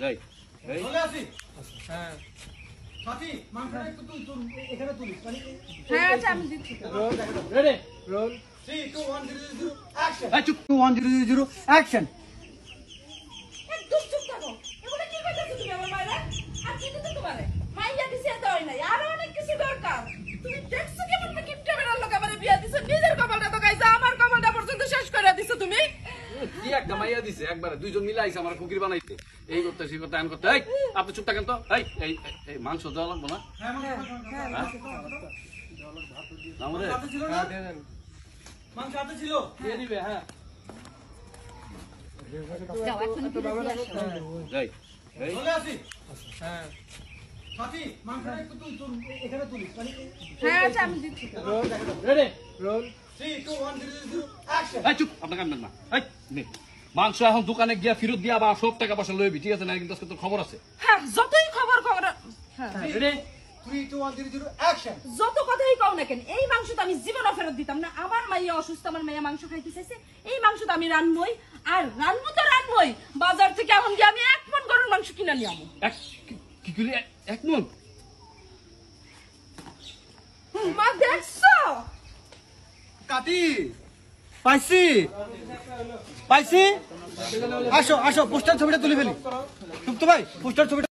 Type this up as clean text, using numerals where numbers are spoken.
যাই চলে আসি। হ্যাঁ সাথী মাংসটা একটু তুল এখানে তুলিস মানে হ্যাঁ আচ্ছা আমি দিচ্ছি রেডি রোল 3 2 1 0 0 অ্যাকশন 2 1 0 0 অ্যাকশন একদম চুপ থাকো এগুলো কি করতেছো তুমি আমার মায়েরা আর কি দিতে তোমারে মাইয়া দিছে এত হয় না আরো অনেক কিছু দরকার তুমি দেখছো কেমন না কিপটা বেরার লোক আমারে বিয়া দিছে নিজের কপালটা তো গাইছে আমার কপালটা পর্যন্ত শেষ করে দিছো তুমি কি একটা মাইয়া দিছে একবারে দুইজন মিলে আইছে আমার ফকির বানাইতে এই করতে সেই করতে আন করতে এই আপনি চুপ থাকেন তো এই এই এই মাংস দেওয়া লাগবে না আমারে হাতে ছিল না মাংস হাতে ছিল দিয়ে দিবে হ্যাঁ যাও এখন যাই এই চলে আসি। হ্যাঁ সাথী মাংসটা একটু তুল এখানে তুলিস মানে হ্যাঁ আচ্ছা আমি দিচ্ছি রেডি রোল 3 2 1 0 0 অ্যাকশন এই চুপ আপনি কাঁদবেন না এই নে মাংস এখন দোকানে গিয়া ফেরত দিয়া আবার সব টাকা পয়সা লইবি ঠিক আছে না কিন্তু আজকে তোর খবর আছে হ্যাঁ যতই খবর হ্যাঁ রেডি 3 2 1 0 0 অ্যাকশন যত কথাই কও না কেন এই মাংস তো আমি জীবনও ফেরত দিতাম না আমার মাইয়া অসুস্থ আমার মাইয়া মাংস খাইতে চাইছে এই মাংস তো আমি রানবই আর রানবো তো রানবই বাজার থেকে এখন গিয়ে আমি 1 মণ গরুর মাংস কিনে নিয়ে আমু এক কি করি এক মন মা দেখছো কাটি পাইছি পাইছি আসো আসো পোস্টার ছবিটা তুলে ফেলি তো ভাই পোস্টার ছবিটা